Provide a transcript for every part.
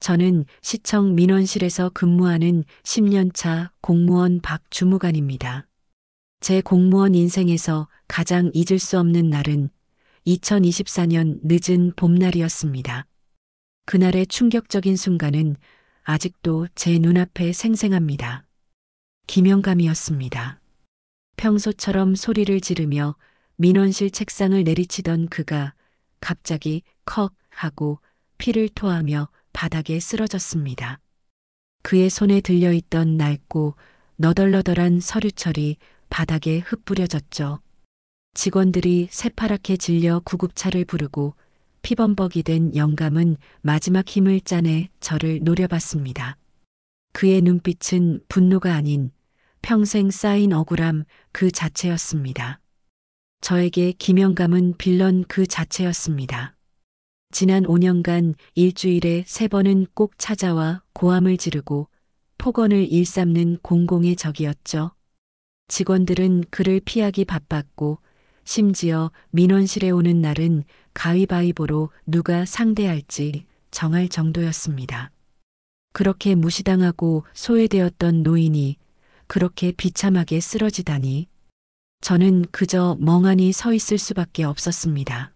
저는 시청 민원실에서 근무하는 10년차 공무원 박주무관입니다. 제 공무원 인생에서 가장 잊을 수 없는 날은 2024년 늦은 봄날이었습니다. 그날의 충격적인 순간은 아직도 제 눈앞에 생생합니다. 김영감이었습니다. 평소처럼 소리를 지르며 민원실 책상을 내리치던 그가 갑자기 컥 하고 피를 토하며 바닥에 쓰러졌습니다. 그의 손에 들려있던 낡고 너덜너덜한 서류철이 바닥에 흩뿌려졌죠. 직원들이 새파랗게 질려 구급차를 부르고 피범벅이 된 영감은 마지막 힘을 짜내 저를 노려봤습니다. 그의 눈빛은 분노가 아닌 평생 쌓인 억울함 그 자체였습니다. 저에게 김영감은 빌런 그 자체였습니다. 지난 5년간 일주일에 3번은 꼭 찾아와 고함을 지르고 폭언을 일삼는 공공의 적이었죠. 직원들은 그를 피하기 바빴고 심지어 민원실에 오는 날은 가위바위보로 누가 상대할지 정할 정도였습니다. 그렇게 무시당하고 소외되었던 노인이 그렇게 비참하게 쓰러지다니 저는 그저 멍하니 서 있을 수밖에 없었습니다.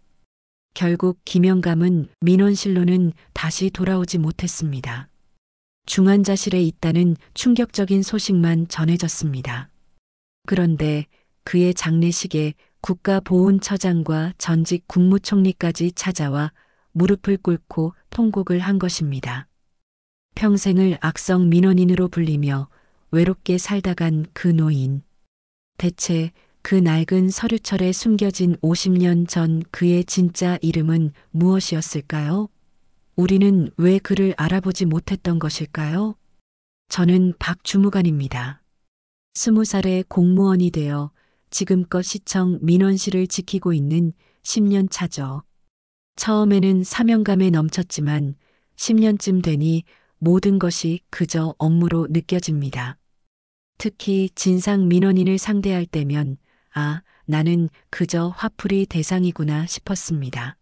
결국 김영감은 민원실로는 다시 돌아오지 못했습니다. 중환자실에 있다는 충격적인 소식만 전해졌습니다. 그런데 그의 장례식에 국가보훈처장과 전직 국무총리까지 찾아와 무릎을 꿇고 통곡을 한 것입니다. 평생을 악성 민원인으로 불리며 외롭게 살다간 그 노인. 대체 그 낡은 서류철에 숨겨진 50년 전 그의 진짜 이름은 무엇이었을까요? 우리는 왜 그를 알아보지 못했던 것일까요? 저는 박주무관입니다. 20살의 공무원이 되어 지금껏 시청 민원실을 지키고 있는 10년 차죠. 처음에는 사명감에 넘쳤지만 10년쯤 되니 모든 것이 그저 업무로 느껴집니다. 특히 진상 민원인을 상대할 때면 나는 그저 화풀이 대상이구나 싶었습니다.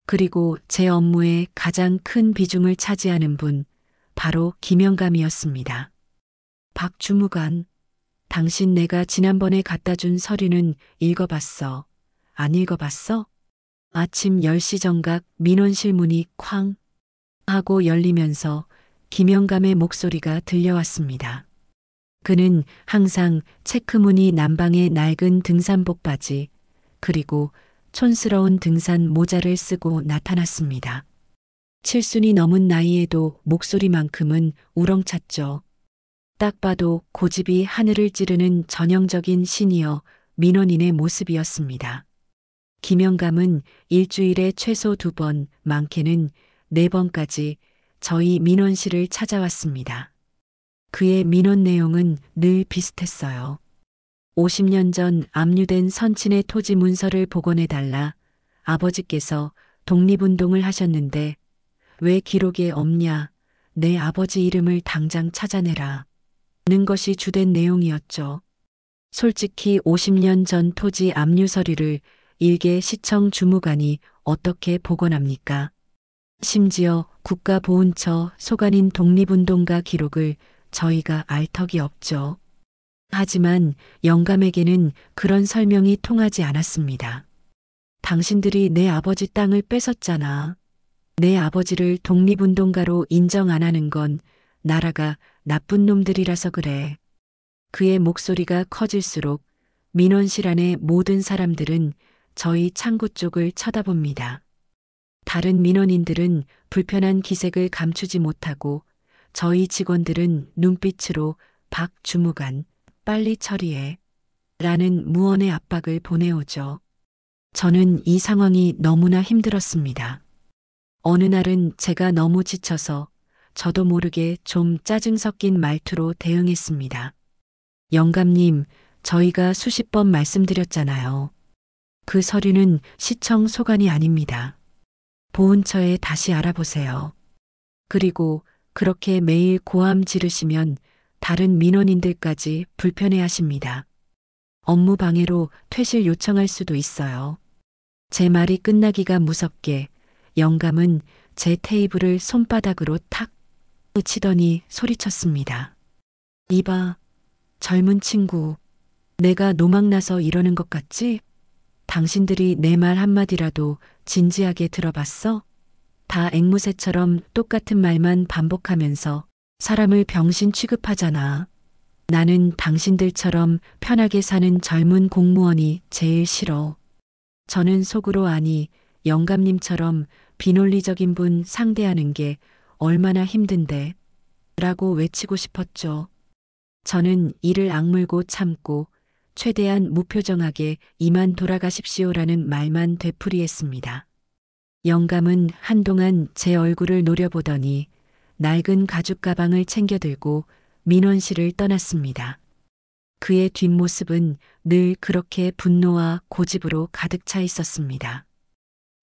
그리고 제 업무에 가장 큰 비중을 차지하는 분, 바로 김영감이었습니다. 박 주무관, 당신 내가 지난번에 갖다 준 서류는 읽어봤어? 안 읽어봤어? 아침 10시 정각 민원실 문이 쾅 하고 열리면서 김영감의 목소리가 들려왔습니다. 그는 항상 체크무늬 남방의 낡은 등산복 바지, 그리고 촌스러운 등산 모자를 쓰고 나타났습니다. 7순이 넘은 나이에도 목소리만큼은 우렁찼죠. 딱 봐도 고집이 하늘을 찌르는 전형적인 시니어 민원인의 모습이었습니다. 김영감은 일주일에 최소 2번, 많게는 4번까지 저희 민원실을 찾아왔습니다. 그의 민원 내용은 늘 비슷했어요. 50년 전 압류된 선친의 토지 문서를 복원해달라. 아버지께서 독립운동을 하셨는데 왜 기록에 없냐. 내 아버지 이름을 당장 찾아내라. 는 것이 주된 내용이었죠. 솔직히 50년 전 토지 압류 서류를 일개 시청 주무관이 어떻게 복원합니까? 심지어 국가보훈처 소관인 독립운동가 기록을 저희가 알 턱이 없죠. 하지만 영감에게는 그런 설명이 통하지 않았습니다. 당신들이 내 아버지 땅을 뺏었잖아. 내 아버지를 독립운동가로 인정 안 하는 건 나라가 나쁜 놈들이라서 그래. 그의 목소리가 커질수록 민원실 안의 모든 사람들은 저희 창구 쪽을 쳐다봅니다. 다른 민원인들은 불편한 기색을 감추지 못하고 저희 직원들은 눈빛으로 박 주무관, 빨리 처리해. 라는 무언의 압박을 보내오죠. 저는 이 상황이 너무나 힘들었습니다. 어느 날은 제가 너무 지쳐서 저도 모르게 좀 짜증 섞인 말투로 대응했습니다. 영감님, 저희가 수십 번 말씀드렸잖아요. 그 서류는 시청 소관이 아닙니다. 보훈처에 다시 알아보세요. 그리고 그렇게 매일 고함 지르시면 다른 민원인들까지 불편해하십니다. 업무 방해로 퇴실 요청할 수도 있어요. 제 말이 끝나기가 무섭게 영감은 제 테이블을 손바닥으로 탁 치더니 소리쳤습니다. 이봐, 젊은 친구. 내가 노망나서 이러는 것 같지? 당신들이 내 말 한마디라도 진지하게 들어봤어? 다 앵무새처럼 똑같은 말만 반복하면서 사람을 병신 취급하잖아. 나는 당신들처럼 편하게 사는 젊은 공무원이 제일 싫어. 저는 속으로 아니, 영감님처럼 비논리적인 분 상대하는 게 얼마나 힘든데, 라고 외치고 싶었죠. 저는 이를 악물고 참고 최대한 무표정하게 이만 돌아가십시오라는 말만 되풀이했습니다. 영감은 한동안 제 얼굴을 노려보더니 낡은 가죽 가방을 챙겨 들고 민원실을 떠났습니다. 그의 뒷모습은 늘 그렇게 분노와 고집으로 가득 차 있었습니다.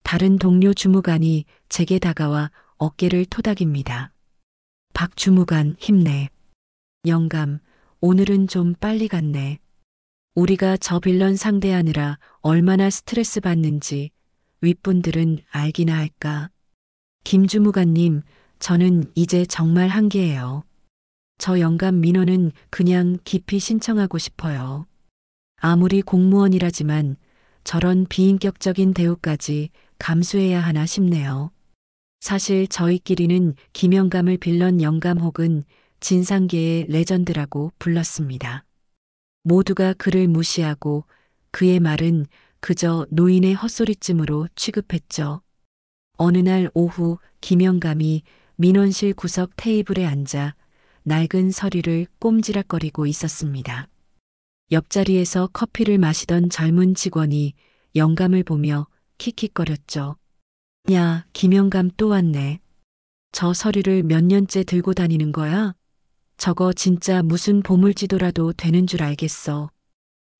다른 동료 주무관이 제게 다가와 어깨를 토닥입니다. 박 주무관 힘내. 영감, 오늘은 좀 빨리 갔네. 우리가 저 빌런 상대하느라 얼마나 스트레스 받는지 윗분들은 알기나 할까. 김 주무관님, 저는 이제 정말 한계예요. 저 영감 민원은 그냥 깊이 신청하고 싶어요. 아무리 공무원이라지만 저런 비인격적인 대우까지 감수해야 하나 싶네요. 사실 저희끼리는 김영감을 빌런 영감 혹은 진상계의 레전드라고 불렀습니다. 모두가 그를 무시하고 그의 말은 그저 노인의 헛소리쯤으로 취급했죠. 어느 날 오후 김영감이 민원실 구석 테이블에 앉아 낡은 서류를 꼼지락거리고 있었습니다. 옆자리에서 커피를 마시던 젊은 직원이 영감을 보며 킥킥거렸죠. 야, 김영감 또 왔네. 저 서류를 몇 년째 들고 다니는 거야? 저거 진짜 무슨 보물지도라도 되는 줄 알겠어.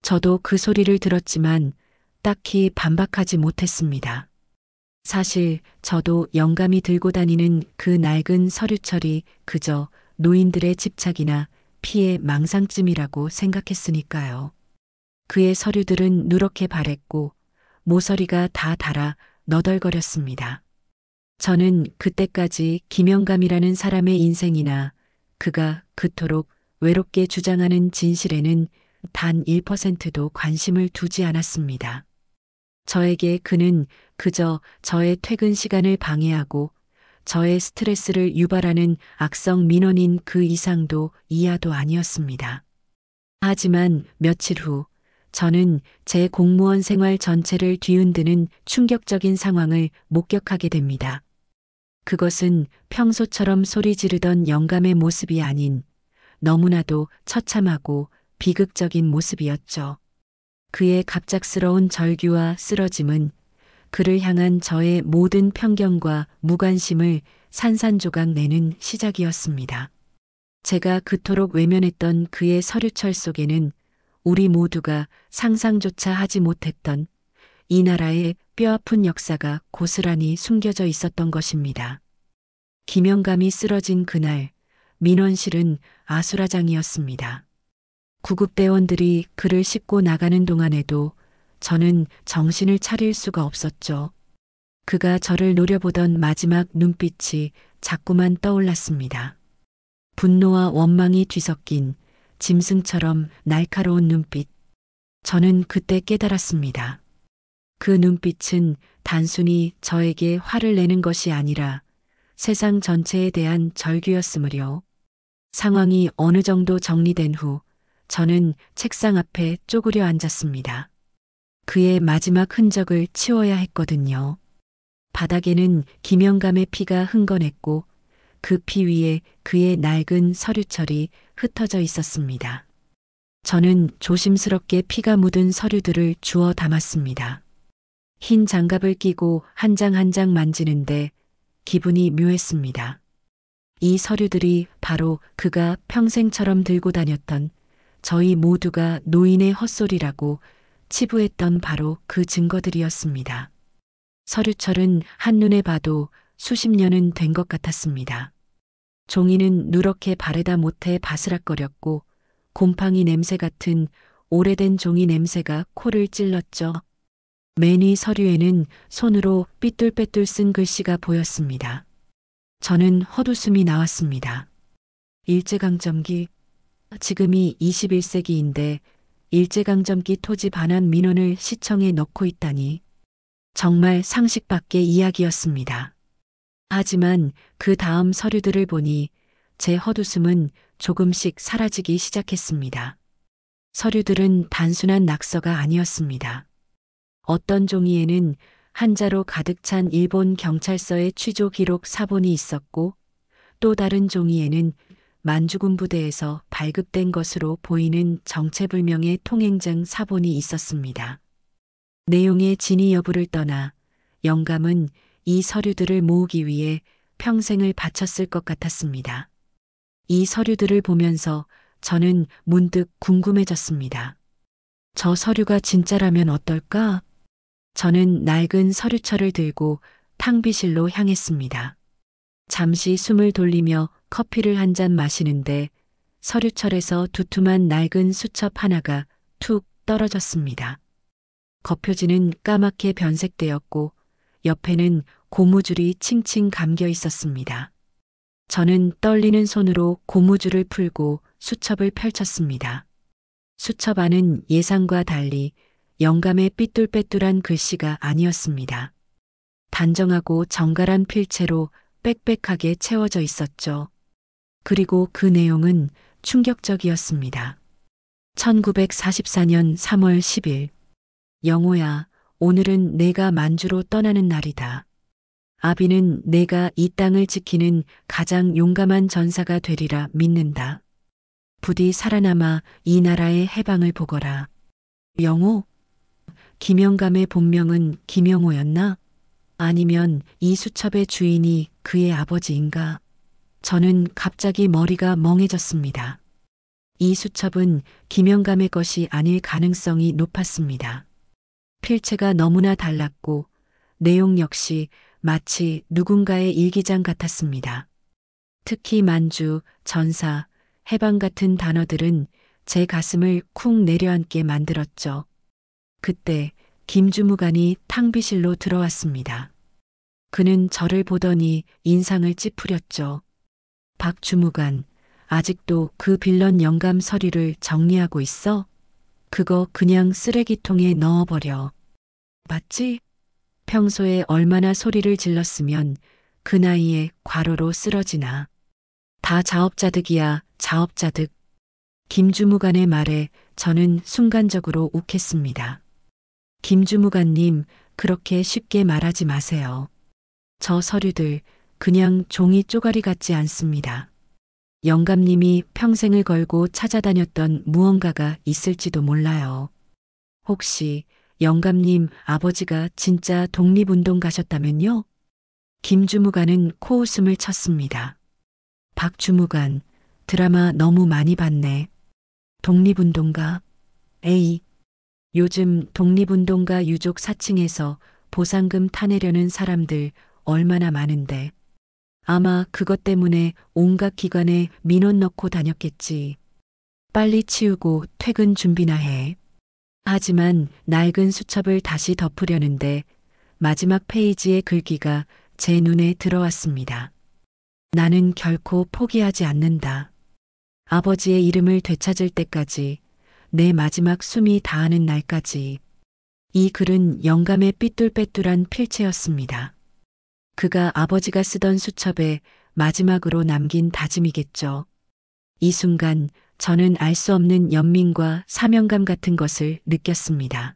저도 그 소리를 들었지만 딱히 반박하지 못했습니다. 사실 저도 영감이 들고 다니는 그 낡은 서류철이 그저 노인들의 집착이나 피해 망상쯤이라고 생각했으니까요. 그의 서류들은 누렇게 바랬고 모서리가 다 닳아 너덜거렸습니다. 저는 그때까지 김영감이라는 사람의 인생이나 그가 그토록 외롭게 주장하는 진실에는 단 1%도 관심을 두지 않았습니다. 저에게 그는 그저 저의 퇴근 시간을 방해하고 저의 스트레스를 유발하는 악성 민원인 그 이상도 이하도 아니었습니다. 하지만 며칠 후 저는 제 공무원 생활 전체를 뒤흔드는 충격적인 상황을 목격하게 됩니다. 그것은 평소처럼 소리 지르던 영감의 모습이 아닌 너무나도 처참하고 비극적인 모습이었죠. 그의 갑작스러운 절규와 쓰러짐은 그를 향한 저의 모든 편견과 무관심을 산산조각 내는 시작이었습니다. 제가 그토록 외면했던 그의 서류철 속에는 우리 모두가 상상조차 하지 못했던 이 나라의 뼈아픈 역사가 고스란히 숨겨져 있었던 것입니다. 김영감이 쓰러진 그날 민원실은 아수라장이었습니다. 구급대원들이 그를 싣고 나가는 동안에도 저는 정신을 차릴 수가 없었죠. 그가 저를 노려보던 마지막 눈빛이 자꾸만 떠올랐습니다. 분노와 원망이 뒤섞인 짐승처럼 날카로운 눈빛. 저는 그때 깨달았습니다. 그 눈빛은 단순히 저에게 화를 내는 것이 아니라 세상 전체에 대한 절규였으므려. 상황이 어느 정도 정리된 후 저는 책상 앞에 쪼그려 앉았습니다. 그의 마지막 흔적을 치워야 했거든요. 바닥에는 김영감의 피가 흥건했고 그 피 위에 그의 낡은 서류철이 흩어져 있었습니다. 저는 조심스럽게 피가 묻은 서류들을 주워 담았습니다. 흰 장갑을 끼고 한 장 한 장 만지는데 기분이 묘했습니다. 이 서류들이 바로 그가 평생처럼 들고 다녔던 저희 모두가 노인의 헛소리라고 치부했던 바로 그 증거들이었습니다. 서류철은 한눈에 봐도 수십 년은 된 것 같았습니다. 종이는 누렇게 바르다 못해 바스락거렸고 곰팡이 냄새 같은 오래된 종이 냄새가 코를 찔렀죠. 맨 위 서류에는 손으로 삐뚤빼뚤 쓴 글씨가 보였습니다. 저는 헛웃음이 나왔습니다. 일제강점기, 지금이 21세기인데 일제강점기 토지 반환 민원을 시청에 넣고 있다니 정말 상식 밖의 이야기였습니다. 하지만 그 다음 서류들을 보니 제 헛웃음은 조금씩 사라지기 시작했습니다. 서류들은 단순한 낙서가 아니었습니다. 어떤 종이에는 한자로 가득 찬 일본 경찰서의 취조 기록 사본이 있었고 또 다른 종이에는 만주군 부대에서 발급된 것으로 보이는 정체불명의 통행증 사본이 있었습니다. 내용의 진위 여부를 떠나 영감은 이 서류들을 모으기 위해 평생을 바쳤을 것 같았습니다. 이 서류들을 보면서 저는 문득 궁금해졌습니다. 저 서류가 진짜라면 어떨까? 저는 낡은 서류철을 들고 탕비실로 향했습니다. 잠시 숨을 돌리며 커피를 한 잔 마시는데 서류철에서 두툼한 낡은 수첩 하나가 툭 떨어졌습니다. 겉표지는 까맣게 변색되었고 옆에는 고무줄이 칭칭 감겨 있었습니다. 저는 떨리는 손으로 고무줄을 풀고 수첩을 펼쳤습니다. 수첩 안은 예상과 달리 영감의 삐뚤빼뚤한 글씨가 아니었습니다. 단정하고 정갈한 필체로 빽빽하게 채워져 있었죠. 그리고 그 내용은 충격적이었습니다. 1944년 3월 10일. 영호야, 오늘은 내가 만주로 떠나는 날이다. 아비는 내가 이 땅을 지키는 가장 용감한 전사가 되리라 믿는다. 부디 살아남아 이 나라의 해방을 보거라. 영호? 김영감의 본명은 김영호였나? 아니면 이 수첩의 주인이 그의 아버지인가? 저는 갑자기 머리가 멍해졌습니다. 이 수첩은 김영감의 것이 아닐 가능성이 높았습니다. 필체가 너무나 달랐고 내용 역시 마치 누군가의 일기장 같았습니다. 특히 만주, 전사, 해방 같은 단어들은 제 가슴을 쿵 내려앉게 만들었죠. 그때 김주무관이 탕비실로 들어왔습니다. 그는 저를 보더니 인상을 찌푸렸죠. 박 주무관, 아직도 그 빌런 영감 서류를 정리하고 있어? 그거 그냥 쓰레기통에 넣어버려. 맞지? 평소에 얼마나 소리를 질렀으면 그 나이에 과로로 쓰러지나. 다 자업자득이야, 자업자득. 김주무관의 말에 저는 순간적으로 욱했습니다. 김주무관님, 그렇게 쉽게 말하지 마세요. 저 서류들 그냥 종이 쪼가리 같지 않습니다. 영감님이 평생을 걸고 찾아다녔던 무언가가 있을지도 몰라요. 혹시 영감님 아버지가 진짜 독립운동 가셨다면요? 김주무관은 코웃음을 쳤습니다. 박 주무관, 드라마 너무 많이 봤네. 독립운동가? 에이, 요즘 독립운동가 유족 사칭해서 보상금 타내려는 사람들 얼마나 많은데. 아마 그것 때문에 온갖 기관에 민원 넣고 다녔겠지. 빨리 치우고 퇴근 준비나 해. 하지만 낡은 수첩을 다시 덮으려는데 마지막 페이지의 글귀가 제 눈에 들어왔습니다. 나는 결코 포기하지 않는다. 아버지의 이름을 되찾을 때까지, 내 마지막 숨이 다하는 날까지. 이 글은 영감의 삐뚤빼뚤한 필체였습니다. 그가 아버지가 쓰던 수첩에 마지막으로 남긴 다짐이겠죠. 이 순간 저는 알 수 없는 연민과 사명감 같은 것을 느꼈습니다.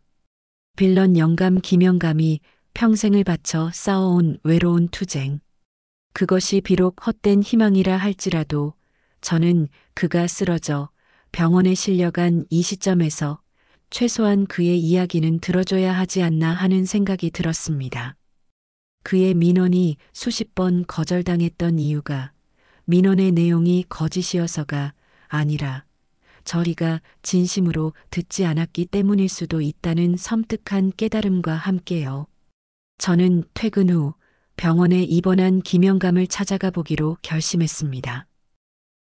빌런 영감 김영감이 평생을 바쳐 싸워온 외로운 투쟁. 그것이 비록 헛된 희망이라 할지라도 저는 그가 쓰러져 병원에 실려간 이 시점에서 최소한 그의 이야기는 들어줘야 하지 않나 하는 생각이 들었습니다. 그의 민원이 수십 번 거절당했던 이유가 민원의 내용이 거짓이어서가 아니라 저리가 진심으로 듣지 않았기 때문일 수도 있다는 섬뜩한 깨달음과 함께요. 저는 퇴근 후 병원에 입원한 김영감을 찾아가 보기로 결심했습니다.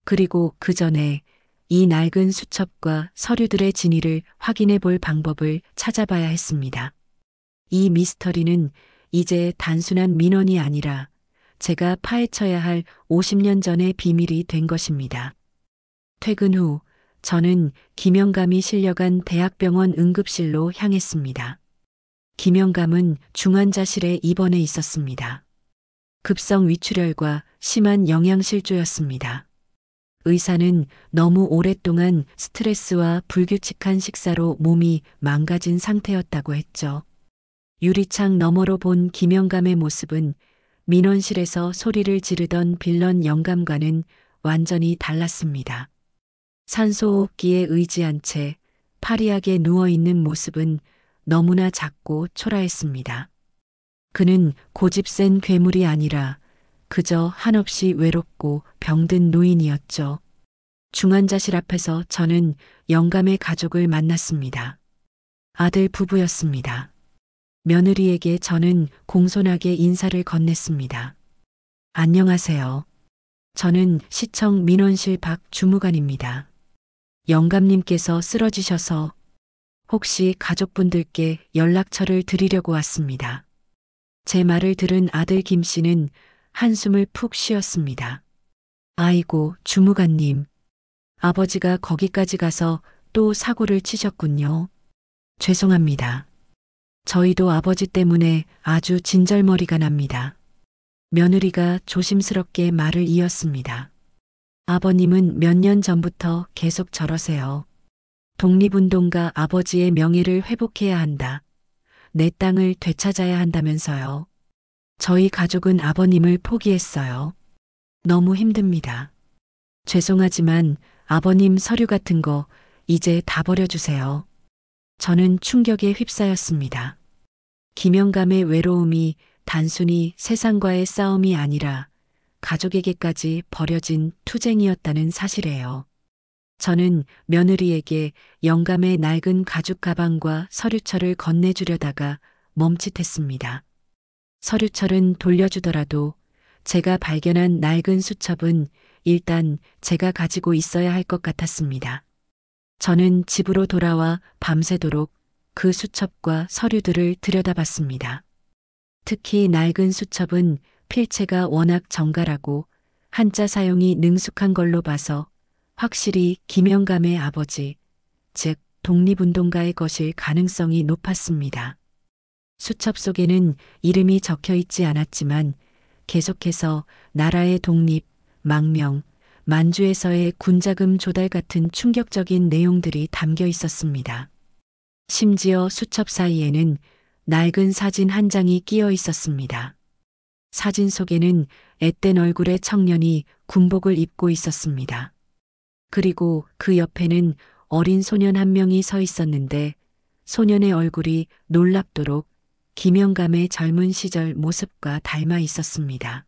그리고 그 전에 이 낡은 수첩과 서류들의 진위를 확인해 볼 방법을 찾아봐야 했습니다. 이 미스터리는 이제 단순한 민원이 아니라 제가 파헤쳐야 할 50년 전의 비밀이 된 것입니다. 퇴근 후 저는 김영감이 실려간 대학병원 응급실로 향했습니다. 김영감은 중환자실에 입원해 있었습니다. 급성 위출혈과 심한 영양실조였습니다. 의사는 너무 오랫동안 스트레스와 불규칙한 식사로 몸이 망가진 상태였다고 했죠. 유리창 너머로 본 김영감의 모습은 민원실에서 소리를 지르던 빌런 영감과는 완전히 달랐습니다. 산소호흡기에 의지한 채 파리하게 누워있는 모습은 너무나 작고 초라했습니다. 그는 고집센 괴물이 아니라 그저 한없이 외롭고 병든 노인이었죠. 중환자실 앞에서 저는 영감의 가족을 만났습니다. 아들 부부였습니다. 며느리에게 저는 공손하게 인사를 건넸습니다. 안녕하세요. 저는 시청 민원실 박 주무관입니다. 영감님께서 쓰러지셔서 혹시 가족분들께 연락처를 드리려고 왔습니다. 제 말을 들은 아들 김 씨는 한숨을 푹 쉬었습니다. 아이고, 주무관님. 아버지가 거기까지 가서 또 사고를 치셨군요. 죄송합니다. 저희도 아버지 때문에 아주 진절머리가 납니다. 며느리가 조심스럽게 말을 이었습니다. 아버님은 몇 년 전부터 계속 저러세요. 독립운동가 아버지의 명예를 회복해야 한다. 내 땅을 되찾아야 한다면서요. 저희 가족은 아버님을 포기했어요. 너무 힘듭니다. 죄송하지만 아버님 서류 같은 거 이제 다 버려주세요. 저는 충격에 휩싸였습니다. 김영감의 외로움이 단순히 세상과의 싸움이 아니라 가족에게까지 버려진 투쟁이었다는 사실이에요. 저는 며느리에게 영감의 낡은 가죽 가방과 서류철을 건네주려다가 멈칫했습니다. 서류철은 돌려주더라도 제가 발견한 낡은 수첩은 일단 제가 가지고 있어야 할 것 같았습니다. 저는 집으로 돌아와 밤새도록 그 수첩과 서류들을 들여다봤습니다. 특히 낡은 수첩은 필체가 워낙 정갈하고 한자 사용이 능숙한 걸로 봐서 확실히 김영감의 아버지, 즉 독립운동가의 것일 가능성이 높았습니다. 수첩 속에는 이름이 적혀 있지 않았지만 계속해서 나라의 독립, 망명, 만주에서의 군자금 조달 같은 충격적인 내용들이 담겨 있었습니다. 심지어 수첩 사이에는 낡은 사진 한 장이 끼어 있었습니다. 사진 속에는 앳된 얼굴의 청년이 군복을 입고 있었습니다. 그리고 그 옆에는 어린 소년 한 명이 서 있었는데 소년의 얼굴이 놀랍도록 김영감의 젊은 시절 모습과 닮아 있었습니다.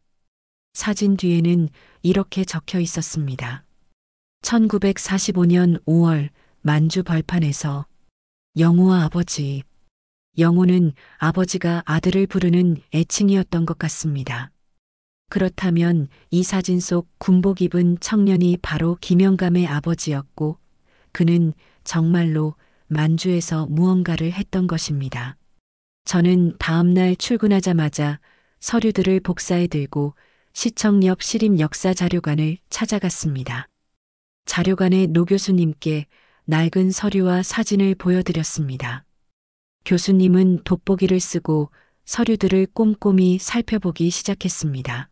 사진 뒤에는 이렇게 적혀 있었습니다. 1945년 5월 만주 벌판에서 영호와 아버지. 영호는 아버지가 아들을 부르는 애칭이었던 것 같습니다. 그렇다면 이 사진 속 군복 입은 청년이 바로 김영감의 아버지였고 그는 정말로 만주에서 무언가를 했던 것입니다. 저는 다음날 출근하자마자 서류들을 복사해 들고 시청 옆 시립역사자료관을 찾아갔습니다. 자료관의 노 교수님께 낡은 서류와 사진을 보여드렸습니다. 교수님은 돋보기를 쓰고 서류들을 꼼꼼히 살펴보기 시작했습니다.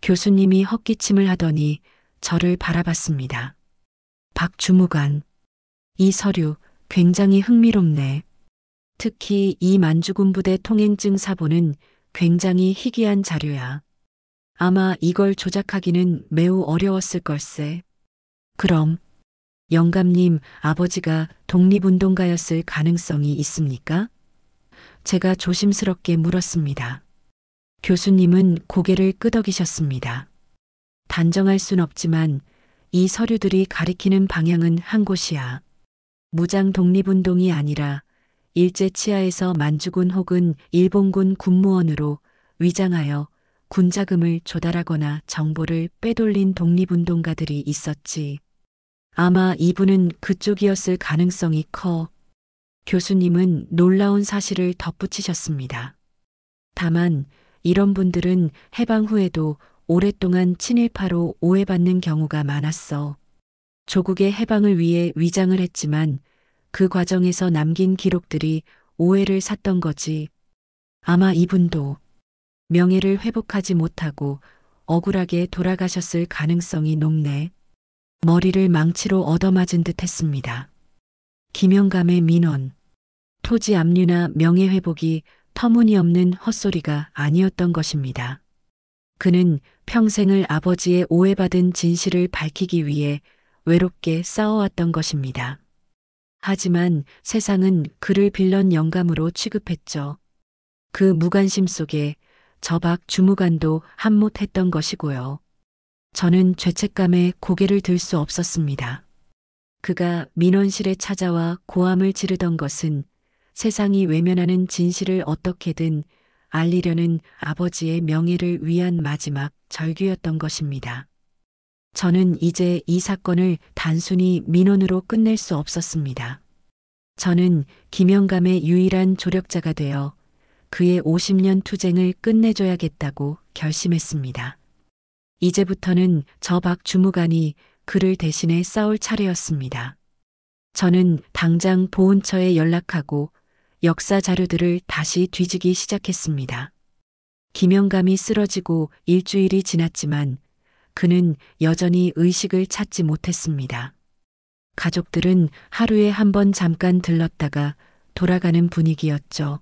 교수님이 헛기침을 하더니 저를 바라봤습니다. 박 주무관, 이 서류 굉장히 흥미롭네. 특히 이 만주군부대 통행증 사본은 굉장히 희귀한 자료야. 아마 이걸 조작하기는 매우 어려웠을 걸세. 그럼 영감님 아버지가 독립운동가였을 가능성이 있습니까? 제가 조심스럽게 물었습니다. 교수님은 고개를 끄덕이셨습니다. 단정할 순 없지만 이 서류들이 가리키는 방향은 한 곳이야. 무장 독립운동이 아니라 일제 치하에서 만주군 혹은 일본군 군무원으로 위장하여 군자금을 조달하거나 정보를 빼돌린 독립운동가들이 있었지. 아마 이분은 그쪽이었을 가능성이 커. 교수님은 놀라운 사실을 덧붙이셨습니다. 다만 이런 분들은 해방 후에도 오랫동안 친일파로 오해받는 경우가 많았어. 조국의 해방을 위해 위장을 했지만 그 과정에서 남긴 기록들이 오해를 샀던 거지. 아마 이분도 명예를 회복하지 못하고 억울하게 돌아가셨을 가능성이 높네. 머리를 망치로 얻어맞은 듯 했습니다. 김영감의 민원. 토지 압류나 명예회복이 터무니없는 헛소리가 아니었던 것입니다. 그는 평생을 아버지의 오해받은 진실을 밝히기 위해 외롭게 싸워왔던 것입니다. 하지만 세상은 그를 빌런 영감으로 취급했죠. 그 무관심 속에 저박 주무관도 한몫했던 것이고요. 저는 죄책감에 고개를 들 수 없었습니다. 그가 민원실에 찾아와 고함을 지르던 것은 세상이 외면하는 진실을 어떻게든 알리려는 아버지의 명예를 위한 마지막 절규였던 것입니다. 저는 이제 이 사건을 단순히 민원으로 끝낼 수 없었습니다. 저는 김영감의 유일한 조력자가 되어 그의 50년 투쟁을 끝내줘야겠다고 결심했습니다. 이제부터는 저 박 주무관이 그를 대신해 싸울 차례였습니다. 저는 당장 보훈처에 연락하고 역사 자료들을 다시 뒤지기 시작했습니다. 김영감이 쓰러지고 일주일이 지났지만 그는 여전히 의식을 찾지 못했습니다. 가족들은 하루에 한 번 잠깐 들렀다가 돌아가는 분위기였죠.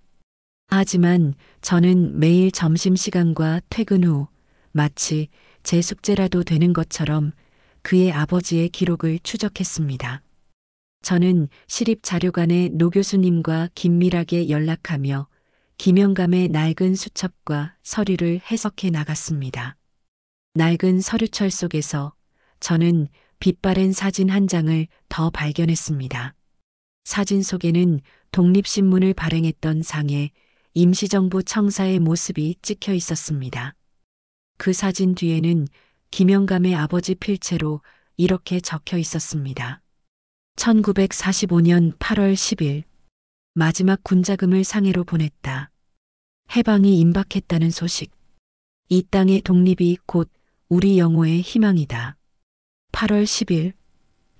하지만 저는 매일 점심시간과 퇴근 후 마치 제 숙제라도 되는 것처럼 그의 아버지의 기록을 추적했습니다. 저는 시립자료관의 노 교수님과 긴밀하게 연락하며 김영감의 낡은 수첩과 서류를 해석해 나갔습니다. 낡은 서류철 속에서 저는 빛바랜 사진 한 장을 더 발견했습니다. 사진 속에는 독립신문을 발행했던 상에 임시정부 청사의 모습이 찍혀 있었습니다. 그 사진 뒤에는 김영감의 아버지 필체로 이렇게 적혀 있었습니다. 1945년 8월 10일 마지막 군자금을 상해로 보냈다. 해방이 임박했다는 소식. 이 땅의 독립이 곧 우리 영호의 희망이다. 8월 10일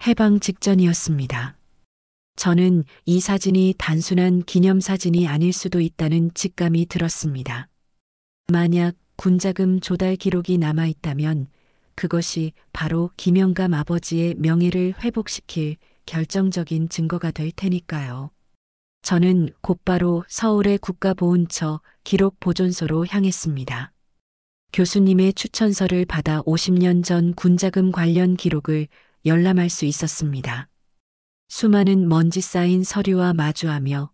해방 직전이었습니다. 저는 이 사진이 단순한 기념사진이 아닐 수도 있다는 직감이 들었습니다. 만약 군자금 조달 기록이 남아있다면 그것이 바로 김영감 아버지의 명예를 회복시킬 결정적인 증거가 될 테니까요. 저는 곧바로 서울의 국가보훈처 기록보존소로 향했습니다. 교수님의 추천서를 받아 50년 전 군자금 관련 기록을 열람할 수 있었습니다. 수많은 먼지 쌓인 서류와 마주하며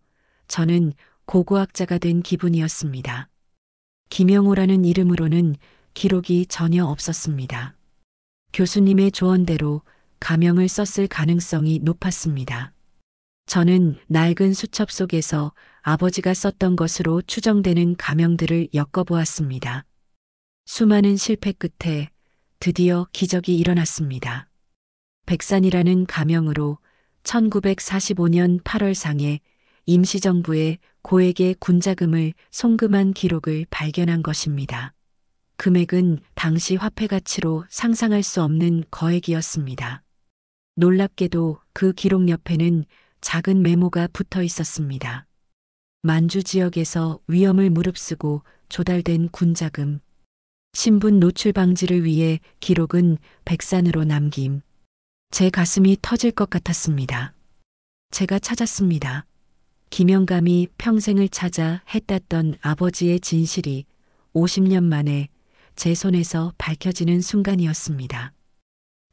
저는 고고학자가 된 기분이었습니다. 김영호라는 이름으로는 기록이 전혀 없었습니다. 교수님의 조언대로 가명을 썼을 가능성이 높았습니다. 저는 낡은 수첩 속에서 아버지가 썼던 것으로 추정되는 가명들을 엮어보았습니다. 수많은 실패 끝에 드디어 기적이 일어났습니다. 백산이라는 가명으로 1945년 8월상에 임시정부의 고액의 군자금을 송금한 기록을 발견한 것입니다. 금액은 당시 화폐 가치로 상상할 수 없는 거액이었습니다. 놀랍게도 그 기록 옆에는 작은 메모가 붙어 있었습니다. 만주 지역에서 위험을 무릅쓰고 조달된 군자금. 신분 노출 방지를 위해 기록은 백산으로 남김. 제 가슴이 터질 것 같았습니다. 제가 찾았습니다. 김영감이 평생을 찾아 했땄던 아버지의 진실이 50년 만에 제 손에서 밝혀지는 순간이었습니다.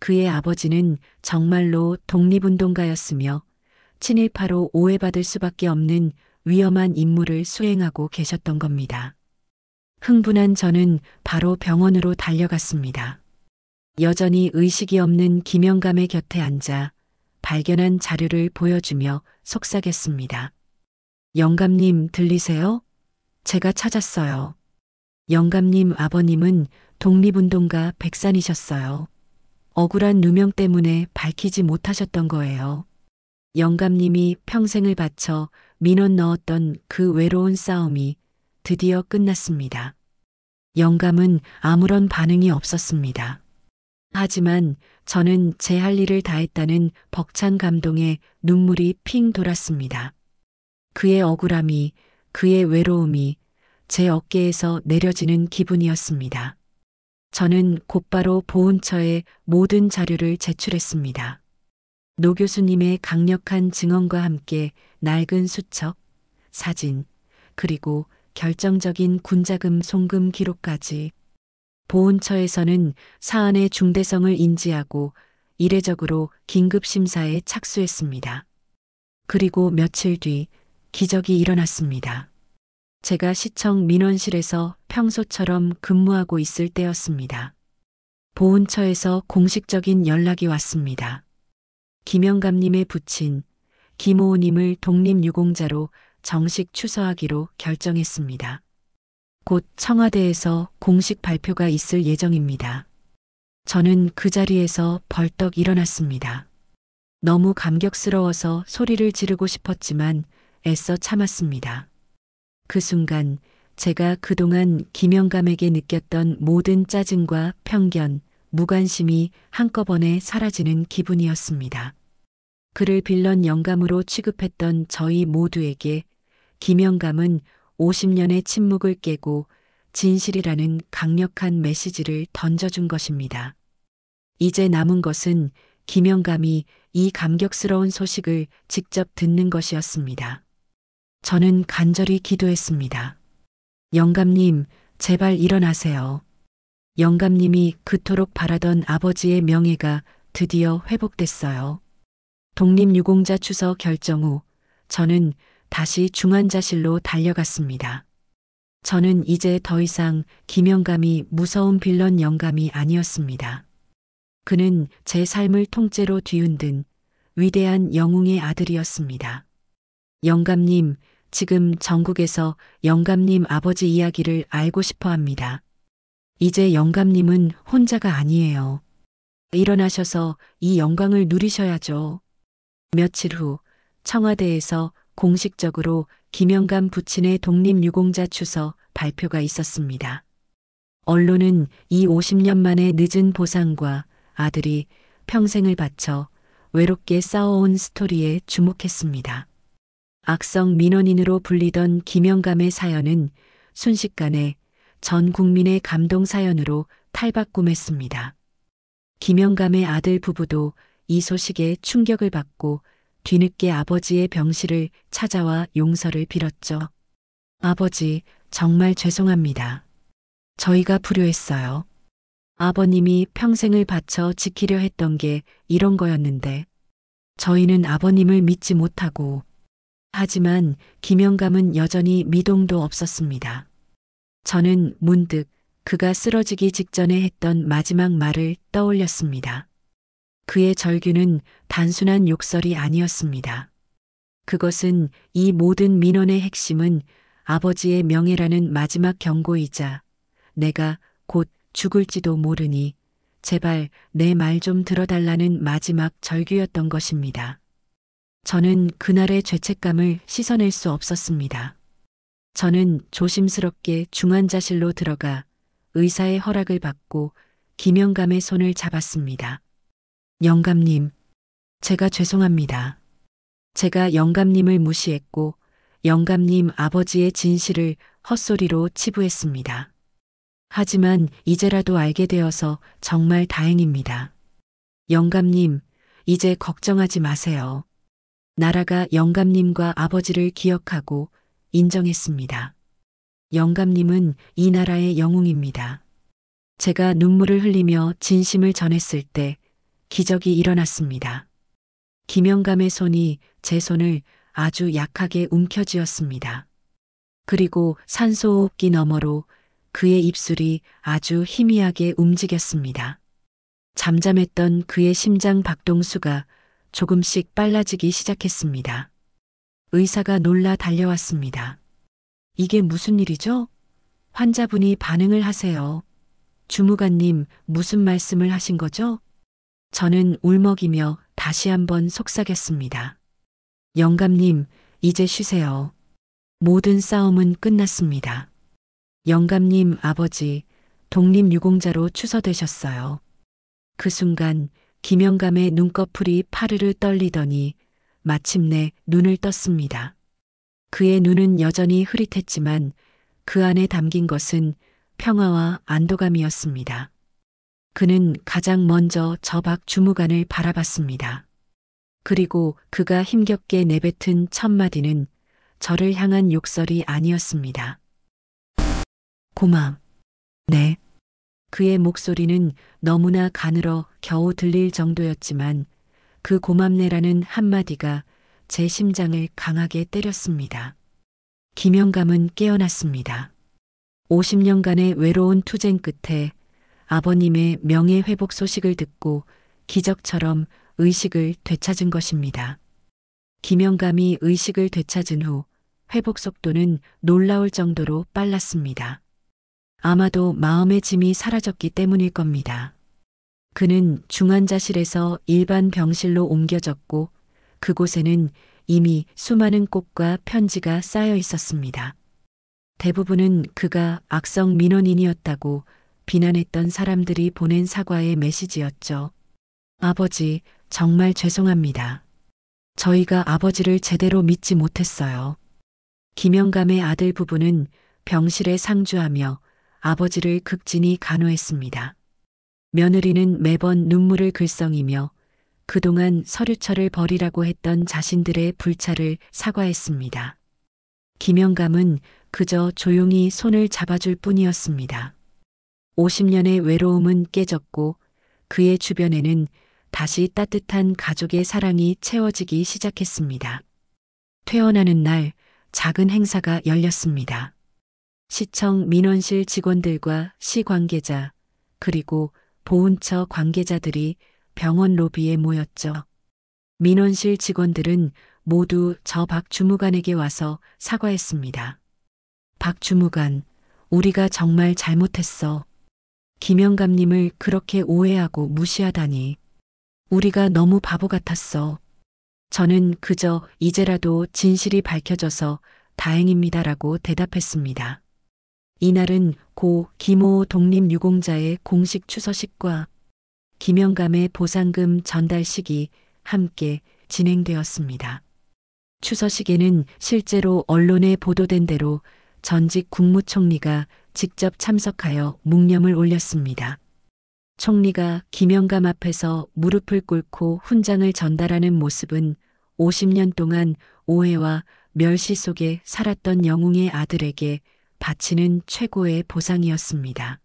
그의 아버지는 정말로 독립운동가였으며 친일파로 오해받을 수밖에 없는 위험한 임무를 수행하고 계셨던 겁니다. 흥분한 저는 바로 병원으로 달려갔습니다. 여전히 의식이 없는 김영감의 곁에 앉아 발견한 자료를 보여주며 속삭였습니다. 영감님 들리세요? 제가 찾았어요. 영감님 아버님은 독립운동가 백산이셨어요. 억울한 누명 때문에 밝히지 못하셨던 거예요. 영감님이 평생을 바쳐 민원 넣었던 그 외로운 싸움이 드디어 끝났습니다. 영감은 아무런 반응이 없었습니다. 하지만 저는 제 할 일을 다했다는 벅찬 감동에 눈물이 핑 돌았습니다. 그의 억울함이, 그의 외로움이 제 어깨에서 내려지는 기분이었습니다. 저는 곧바로 보훈처에 모든 자료를 제출했습니다. 노 교수님의 강력한 증언과 함께 낡은 수첩, 사진, 그리고 결정적인 군자금 송금 기록까지. 보훈처에서는 사안의 중대성을 인지하고 이례적으로 긴급심사에 착수했습니다. 그리고 며칠 뒤 기적이 일어났습니다. 제가 시청 민원실에서 평소처럼 근무하고 있을 때였습니다. 보훈처에서 공식적인 연락이 왔습니다. 김영감님의 부친 김오우님을 독립유공자로 정식 추서하기로 결정했습니다. 곧 청와대에서 공식 발표가 있을 예정입니다. 저는 그 자리에서 벌떡 일어났습니다. 너무 감격스러워서 소리를 지르고 싶었지만 애써 참았습니다. 그 순간 제가 그동안 김영감에게 느꼈던 모든 짜증과 편견, 무관심이 한꺼번에 사라지는 기분이었습니다. 그를 빌런 영감으로 취급했던 저희 모두에게 김영감은 50년의 침묵을 깨고 진실이라는 강력한 메시지를 던져준 것입니다. 이제 남은 것은 김영감이 이 감격스러운 소식을 직접 듣는 것이었습니다. 저는 간절히 기도했습니다. 영감님, 제발 일어나세요. 영감님이 그토록 바라던 아버지의 명예가 드디어 회복됐어요. 독립유공자 추서 결정 후 저는 다시 중환자실로 달려갔습니다. 저는 이제 더 이상 김영감이 무서운 빌런 영감이 아니었습니다. 그는 제 삶을 통째로 뒤흔든 위대한 영웅의 아들이었습니다. 영감님, 지금 전국에서 영감님 아버지 이야기를 알고 싶어 합니다. 이제 영감님은 혼자가 아니에요. 일어나셔서 이 영광을 누리셔야죠. 며칠 후 청와대에서 공식적으로 김영감 부친의 독립유공자 추서 발표가 있었습니다. 언론은 이 50년 만에 늦은 보상과 아들이 평생을 바쳐 외롭게 싸워온 스토리에 주목했습니다. 악성 민원인으로 불리던 김영감의 사연은 순식간에 전 국민의 감동 사연으로 탈바꿈했습니다. 김영감의 아들 부부도 이 소식에 충격을 받고 뒤늦게 아버지의 병실을 찾아와 용서를 빌었죠. 아버지, 정말 죄송합니다. 저희가 불효했어요. 아버님이 평생을 바쳐 지키려 했던 게 이런 거였는데 저희는 아버님을 믿지 못하고. 하지만 김영감은 여전히 미동도 없었습니다. 저는 문득 그가 쓰러지기 직전에 했던 마지막 말을 떠올렸습니다. 그의 절규는 단순한 욕설이 아니었습니다. 그것은 이 모든 민원의 핵심은 아버지의 명예라는 마지막 경고이자 내가 곧 죽을지도 모르니 제발 내 말 좀 들어달라는 마지막 절규였던 것입니다. 저는 그날의 죄책감을 씻어낼 수 없었습니다. 저는 조심스럽게 중환자실로 들어가 의사의 허락을 받고 김영감의 손을 잡았습니다. 영감님, 제가 죄송합니다. 제가 영감님을 무시했고 영감님 아버지의 진실을 헛소리로 치부했습니다. 하지만 이제라도 알게 되어서 정말 다행입니다. 영감님, 이제 걱정하지 마세요. 나라가 영감님과 아버지를 기억하고 인정했습니다. 영감님은 이 나라의 영웅입니다. 제가 눈물을 흘리며 진심을 전했을 때 기적이 일어났습니다. 김영감의 손이 제 손을 아주 약하게 움켜쥐었습니다. 그리고 산소호흡기 너머로 그의 입술이 아주 희미하게 움직였습니다. 잠잠했던 그의 심장 박동수가 조금씩 빨라지기 시작했습니다. 의사가 놀라 달려왔습니다. 이게 무슨 일이죠? 환자분이 반응을 하세요. 주무관님, 무슨 말씀을 하신 거죠? 저는 울먹이며 다시 한번 속삭였습니다. 영감님, 이제 쉬세요. 모든 싸움은 끝났습니다. 영감님 아버지, 독립유공자로 추서되셨어요. 그 순간 김영감의 눈꺼풀이 파르르 떨리더니 마침내 눈을 떴습니다. 그의 눈은 여전히 흐릿했지만 그 안에 담긴 것은 평화와 안도감이었습니다. 그는 가장 먼저 저 박 주무관을 바라봤습니다. 그리고 그가 힘겹게 내뱉은 첫 마디는 저를 향한 욕설이 아니었습니다. 고맘. 네. 그의 목소리는 너무나 가늘어 겨우 들릴 정도였지만 그 고맙네라는 한마디가 제 심장을 강하게 때렸습니다. 김영감은 깨어났습니다. 50년간의 외로운 투쟁 끝에 아버님의 명예회복 소식을 듣고 기적처럼 의식을 되찾은 것입니다. 김영감이 의식을 되찾은 후 회복 속도는 놀라울 정도로 빨랐습니다. 아마도 마음의 짐이 사라졌기 때문일 겁니다. 그는 중환자실에서 일반 병실로 옮겨졌고 그곳에는 이미 수많은 꽃과 편지가 쌓여 있었습니다. 대부분은 그가 악성 민원인이었다고 비난했던 사람들이 보낸 사과의 메시지였죠. 아버지, 정말 죄송합니다. 저희가 아버지를 제대로 믿지 못했어요. 김영감의 아들 부부는 병실에 상주하며 아버지를 극진히 간호했습니다. 며느리는 매번 눈물을 글썽이며 그동안 서류철을 버리라고 했던 자신들의 불찰을 사과했습니다. 김영감은 그저 조용히 손을 잡아줄 뿐이었습니다. 50년의 외로움은 깨졌고 그의 주변에는 다시 따뜻한 가족의 사랑이 채워지기 시작했습니다. 퇴원하는 날 작은 행사가 열렸습니다. 시청 민원실 직원들과 시 관계자 그리고 보훈처 관계자들이 병원 로비에 모였죠. 민원실 직원들은 모두 저 박 주무관에게 와서 사과했습니다. 박 주무관, 우리가 정말 잘못했어. 김영감님을 그렇게 오해하고 무시하다니. 우리가 너무 바보 같았어. 저는 그저 이제라도 진실이 밝혀져서 다행입니다라고 대답했습니다. 이날은 고 김호 독립유공자의 공식 추서식과 김영감의 보상금 전달식이 함께 진행되었습니다. 추서식에는 실제로 언론에 보도된 대로 전직 국무총리가 직접 참석하여 묵념을 올렸습니다. 총리가 김영감 앞에서 무릎을 꿇고 훈장을 전달하는 모습은 50년 동안 오해와 멸시 속에 살았던 영웅의 아들에게 바치는 최고의 보상이었습니다.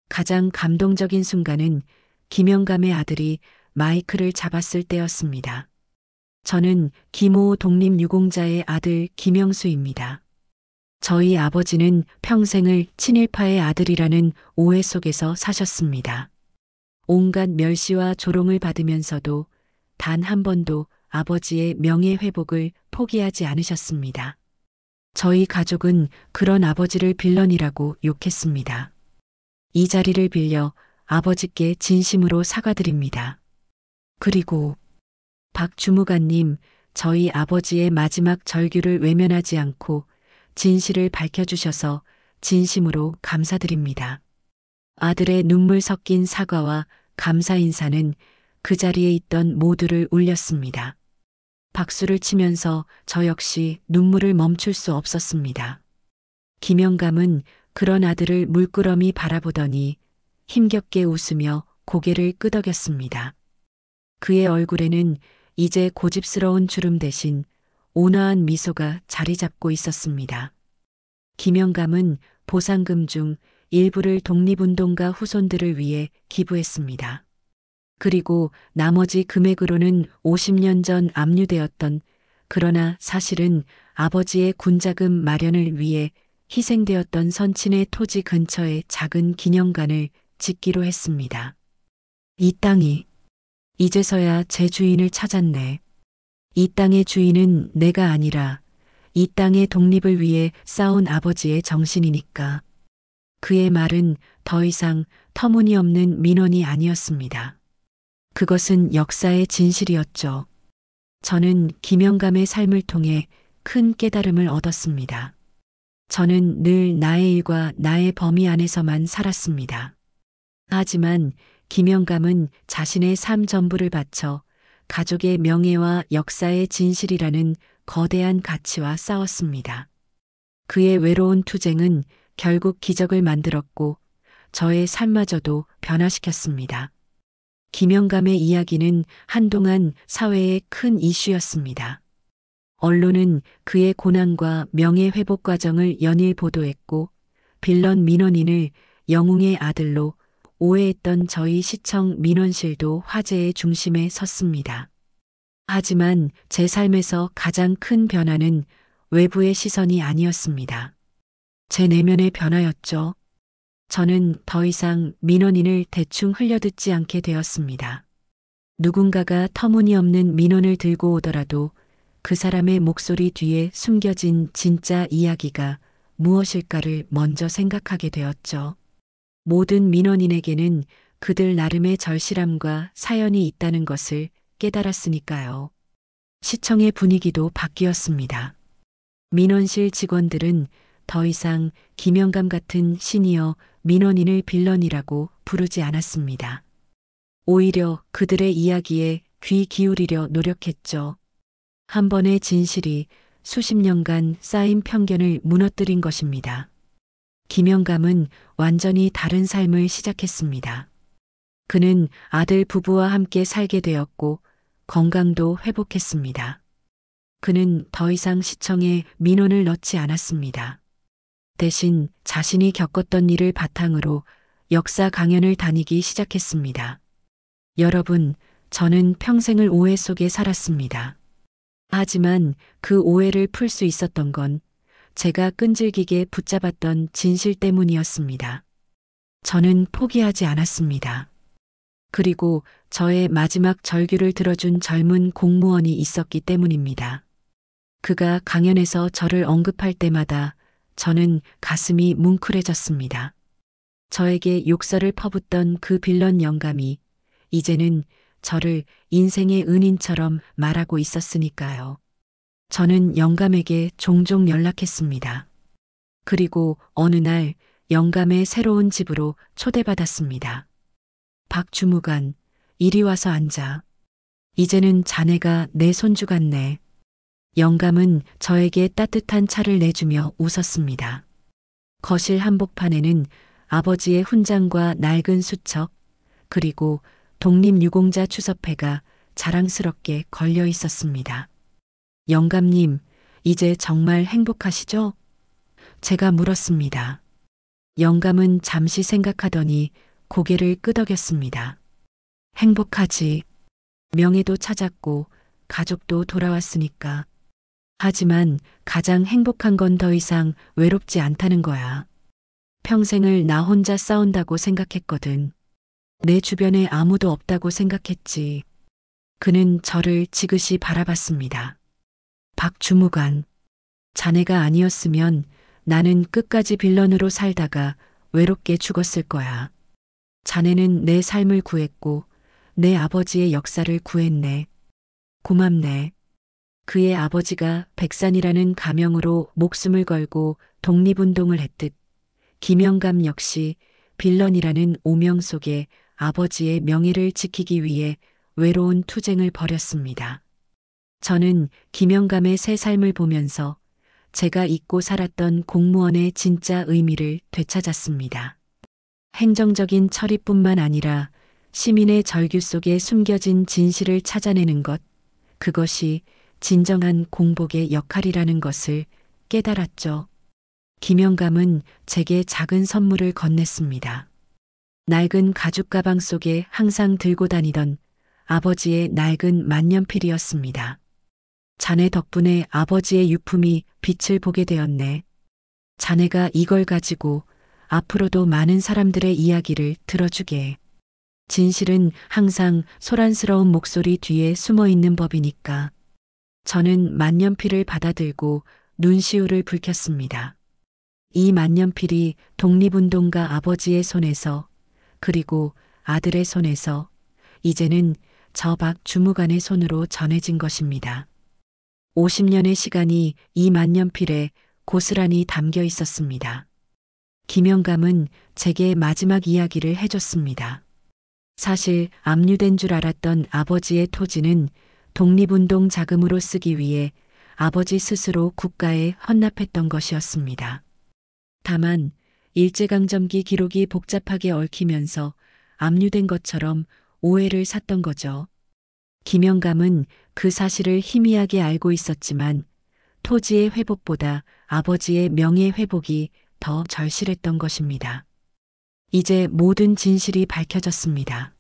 가장 감동적인 순간은 김영감의 아들이 마이크를 잡았을 때였습니다. 저는 김호 독립유공자의 아들 김영수입니다. 저희 아버지는 평생을 친일파의 아들이라는 오해 속에서 사셨습니다. 온갖 멸시와 조롱을 받으면서도 단 한 번도 아버지의 명예회복을 포기하지 않으셨습니다. 저희 가족은 그런 아버지를 빌런이라고 욕했습니다. 이 자리를 빌려 아버지께 진심으로 사과드립니다. 그리고 박 주무관님, 저희 아버지의 마지막 절규를 외면하지 않고 진실을 밝혀주셔서 진심으로 감사드립니다. 아들의 눈물 섞인 사과와 감사 인사는 그 자리에 있던 모두를 울렸습니다. 박수를 치면서 저 역시 눈물을 멈출 수 없었습니다. 김영감은 그런 아들을 물끄러미 바라보더니 힘겹게 웃으며 고개를 끄덕였습니다. 그의 얼굴에는 이제 고집스러운 주름 대신 온화한 미소가 자리 잡고 있었습니다. 김영감은 보상금 중 일부를 독립운동가 후손들을 위해 기부했습니다. 그리고 나머지 금액으로는 50년 전 압류되었던 그러나 사실은 아버지의 군자금 마련을 위해 희생되었던 선친의 토지 근처에 작은 기념관을 짓기로 했습니다. 이 땅이 이제서야 제 주인을 찾았네. 이 땅의 주인은 내가 아니라 이 땅의 독립을 위해 싸운 아버지의 정신이니까. 그의 말은 더 이상 터무니없는 민원이 아니었습니다. 그것은 역사의 진실이었죠. 저는 김영감의 삶을 통해 큰 깨달음을 얻었습니다. 저는 늘 나의 일과 나의 범위 안에서만 살았습니다. 하지만 김영감은 자신의 삶 전부를 바쳐 가족의 명예와 역사의 진실이라는 거대한 가치와 싸웠습니다. 그의 외로운 투쟁은 결국 기적을 만들었고 저의 삶마저도 변화시켰습니다. 김영감의 이야기는 한동안 사회의 큰 이슈였습니다. 언론은 그의 고난과 명예 회복 과정을 연일 보도했고 빌런 민원인을 영웅의 아들로 오해했던 저희 시청 민원실도 화제의 중심에 섰습니다. 하지만 제 삶에서 가장 큰 변화는 외부의 시선이 아니었습니다. 제 내면의 변화였죠. 저는 더 이상 민원인을 대충 흘려듣지 않게 되었습니다. 누군가가 터무니없는 민원을 들고 오더라도 그 사람의 목소리 뒤에 숨겨진 진짜 이야기가 무엇일까를 먼저 생각하게 되었죠. 모든 민원인에게는 그들 나름의 절실함과 사연이 있다는 것을 깨달았으니까요. 시청의 분위기도 바뀌었습니다. 민원실 직원들은 더 이상 김영감 같은 시니어 민원인을 빌런이라고 부르지 않았습니다. 오히려 그들의 이야기에 귀 기울이려 노력했죠. 한 번의 진실이 수십 년간 쌓인 편견을 무너뜨린 것입니다. 김영감은 완전히 다른 삶을 시작했습니다. 그는 아들 부부와 함께 살게 되었고 건강도 회복했습니다. 그는 더 이상 시청에 민원을 넣지 않았습니다. 대신 자신이 겪었던 일을 바탕으로 역사 강연을 다니기 시작했습니다. 여러분, 저는 평생을 오해 속에 살았습니다. 하지만 그 오해를 풀 수 있었던 건 제가 끈질기게 붙잡았던 진실 때문이었습니다. 저는 포기하지 않았습니다. 그리고 저의 마지막 절규를 들어준 젊은 공무원이 있었기 때문입니다. 그가 강연에서 저를 언급할 때마다 저는 가슴이 뭉클해졌습니다. 저에게 욕설을 퍼붓던 그 빌런 영감이 이제는 저를 인생의 은인처럼 말하고 있었으니까요. 저는 영감에게 종종 연락했습니다. 그리고 어느 날 영감의 새로운 집으로 초대받았습니다. 박 주무관, 이리 와서 앉아. 이제는 자네가 내 손주 같네. 영감은 저에게 따뜻한 차를 내주며 웃었습니다. 거실 한복판에는 아버지의 훈장과 낡은 수첩, 그리고 독립유공자 추섭회가 자랑스럽게 걸려 있었습니다. 영감님, 이제 정말 행복하시죠? 제가 물었습니다. 영감은 잠시 생각하더니 고개를 끄덕였습니다. 행복하지. 명예도 찾았고 가족도 돌아왔으니까. 하지만 가장 행복한 건 더 이상 외롭지 않다는 거야. 평생을 나 혼자 싸운다고 생각했거든. 내 주변에 아무도 없다고 생각했지. 그는 저를 지그시 바라봤습니다. 박 주무관, 자네가 아니었으면 나는 끝까지 빌런으로 살다가 외롭게 죽었을 거야. 자네는 내 삶을 구했고 내 아버지의 역사를 구했네. 고맙네. 그의 아버지가 백산이라는 가명으로 목숨을 걸고 독립운동을 했듯 김영감 역시 빌런이라는 오명 속에 아버지의 명예를 지키기 위해 외로운 투쟁을 벌였습니다. 저는 김영감의 새 삶을 보면서 제가 잊고 살았던 공무원의 진짜 의미를 되찾았습니다. 행정적인 처리뿐만 아니라 시민의 절규 속에 숨겨진 진실을 찾아내는 것, 그것이 진정한 공복의 역할이라는 것을 깨달았죠. 김영감은 제게 작은 선물을 건넸습니다. 낡은 가죽 가방 속에 항상 들고 다니던 아버지의 낡은 만년필이었습니다. 자네 덕분에 아버지의 유품이 빛을 보게 되었네. 자네가 이걸 가지고 앞으로도 많은 사람들의 이야기를 들어주게. 진실은 항상 소란스러운 목소리 뒤에 숨어 있는 법이니까. 저는 만년필을 받아들고 눈시울을 붉혔습니다. 이 만년필이 독립운동가 아버지의 손에서 그리고 아들의 손에서 이제는 저 박 주무관의 손으로 전해진 것입니다. 50년의 시간이 이 만년필에 고스란히 담겨 있었습니다. 김영감은 제게 마지막 이야기를 해줬습니다. 사실 압류된 줄 알았던 아버지의 토지는 독립운동 자금으로 쓰기 위해 아버지 스스로 국가에 헌납했던 것이었습니다. 다만 일제강점기 기록이 복잡하게 얽히면서 압류된 것처럼 오해를 샀던 거죠. 김영감은 그 사실을 희미하게 알고 있었지만 토지의 회복보다 아버지의 명예 회복이 더 절실했던 것입니다. 이제 모든 진실이 밝혀졌습니다.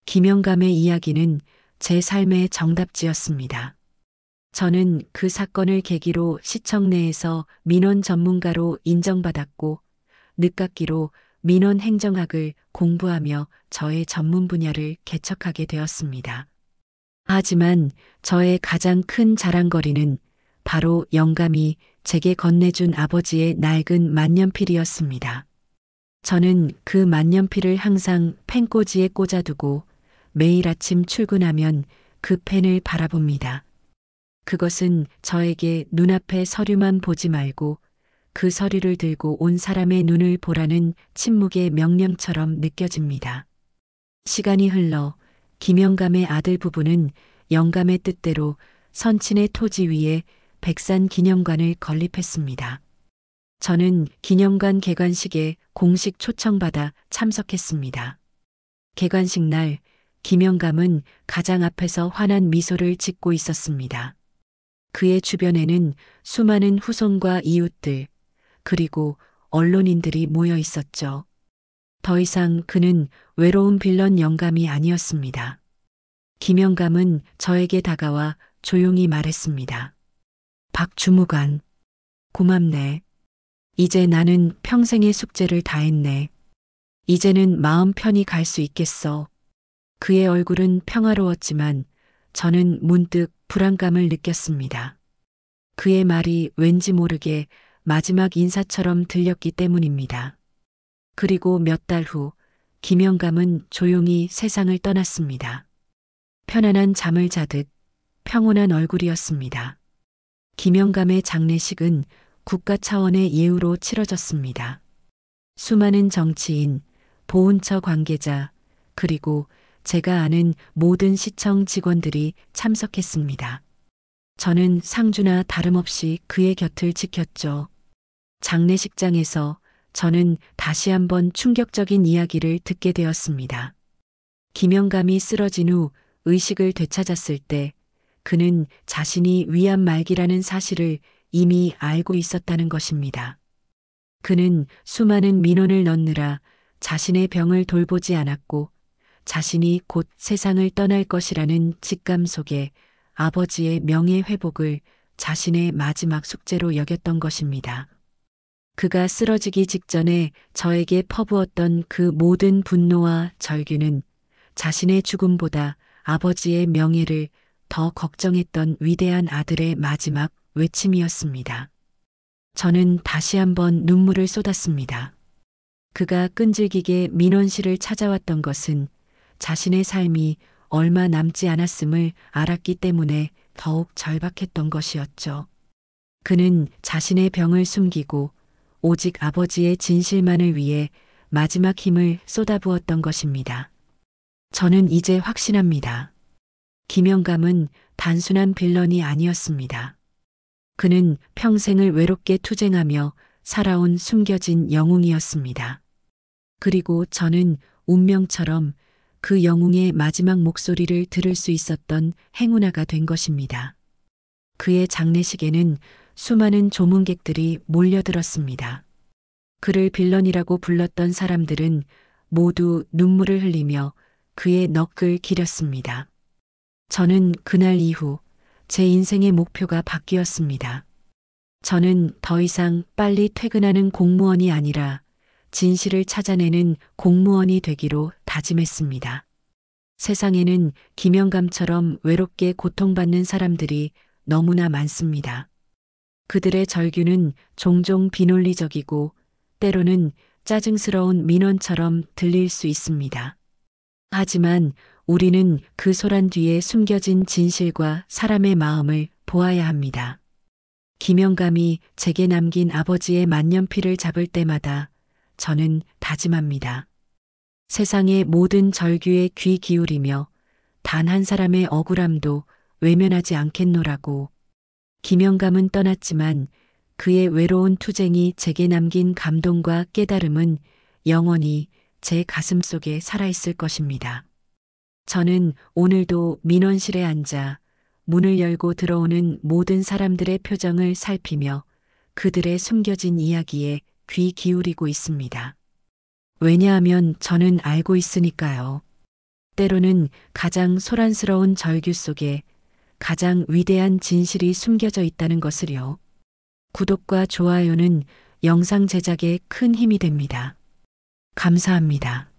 김영감의 이야기는 제 삶의 정답지였습니다. 저는 그 사건을 계기로 시청 내에서 민원 전문가로 인정받았고 늦깎이로 민원 행정학을 공부하며 저의 전문 분야를 개척하게 되었습니다. 하지만 저의 가장 큰 자랑거리는 바로 영감이 제게 건네준 아버지의 낡은 만년필이었습니다. 저는 그 만년필을 항상 펜꽂이에 꽂아두고 매일 아침 출근하면 그 펜을 바라봅니다. 그것은 저에게 눈앞의 서류만 보지 말고 그 서류를 들고 온 사람의 눈을 보라는 침묵의 명령처럼 느껴집니다. 시간이 흘러 김영감의 아들 부부는 영감의 뜻대로 선친의 토지 위에 백산 기념관을 건립했습니다. 저는 기념관 개관식에 공식 초청받아 참석했습니다. 개관식 날 김영감은 가장 앞에서 환한 미소를 짓고 있었습니다. 그의 주변에는 수많은 후손과 이웃들, 그리고 언론인들이 모여 있었죠. 더 이상 그는 외로운 빌런 영감이 아니었습니다. 김영감은 저에게 다가와 조용히 말했습니다. 박 주무관, 고맙네. 이제 나는 평생의 숙제를 다했네. 이제는 마음 편히 갈 수 있겠어. 그의 얼굴은 평화로웠지만 저는 문득 불안감을 느꼈습니다. 그의 말이 왠지 모르게 마지막 인사처럼 들렸기 때문입니다. 그리고 몇 달 후 김영감은 조용히 세상을 떠났습니다. 편안한 잠을 자듯 평온한 얼굴이었습니다. 김영감의 장례식은 국가 차원의 예우로 치러졌습니다. 수많은 정치인, 보훈처 관계자, 그리고 제가 아는 모든 시청 직원들이 참석했습니다. 저는 상주나 다름없이 그의 곁을 지켰죠. 장례식장에서 저는 다시 한번 충격적인 이야기를 듣게 되었습니다. 김영감이 쓰러진 후 의식을 되찾았을 때 그는 자신이 위암 말기라는 사실을 이미 알고 있었다는 것입니다. 그는 수많은 민원을 넣느라 자신의 병을 돌보지 않았고 자신이 곧 세상을 떠날 것이라는 직감 속에 아버지의 명예 회복을 자신의 마지막 숙제로 여겼던 것입니다. 그가 쓰러지기 직전에 저에게 퍼부었던 그 모든 분노와 절규는 자신의 죽음보다 아버지의 명예를 더 걱정했던 위대한 아들의 마지막 외침이었습니다. 저는 다시 한번 눈물을 쏟았습니다. 그가 끈질기게 민원실을 찾아왔던 것은 자신의 삶이 얼마 남지 않았음을 알았기 때문에 더욱 절박했던 것이었죠. 그는 자신의 병을 숨기고 오직 아버지의 진실만을 위해 마지막 힘을 쏟아부었던 것입니다. 저는 이제 확신합니다. 김영감은 단순한 빌런이 아니었습니다. 그는 평생을 외롭게 투쟁하며 살아온 숨겨진 영웅이었습니다. 그리고 저는 운명처럼 그 영웅의 마지막 목소리를 들을 수 있었던 행운아가 된 것입니다. 그의 장례식에는 수많은 조문객들이 몰려들었습니다. 그를 빌런이라고 불렀던 사람들은 모두 눈물을 흘리며 그의 넋을 기렸습니다. 저는 그날 이후 제 인생의 목표가 바뀌었습니다. 저는 더 이상 빨리 퇴근하는 공무원이 아니라 진실을 찾아내는 공무원이 되기로 다짐했습니다. 세상에는 김영감처럼 외롭게 고통받는 사람들이 너무나 많습니다. 그들의 절규는 종종 비논리적이고 때로는 짜증스러운 민원처럼 들릴 수 있습니다. 하지만 우리는 그 소란 뒤에 숨겨진 진실과 사람의 마음을 보아야 합니다. 김영감이 제게 남긴 아버지의 만년필을 잡을 때마다 저는 다짐합니다. 세상의 모든 절규에 귀 기울이며 단 한 사람의 억울함도 외면하지 않겠노라고. 김영감은 떠났지만 그의 외로운 투쟁이 제게 남긴 감동과 깨달음은 영원히 제 가슴 속에 살아있을 것입니다. 저는 오늘도 민원실에 앉아 문을 열고 들어오는 모든 사람들의 표정을 살피며 그들의 숨겨진 이야기에 귀 기울이고 있습니다. 왜냐하면 저는 알고 있으니까요. 때로는 가장 소란스러운 절규 속에 가장 위대한 진실이 숨겨져 있다는 것을요. 구독과 좋아요는 영상 제작에 큰 힘이 됩니다. 감사합니다.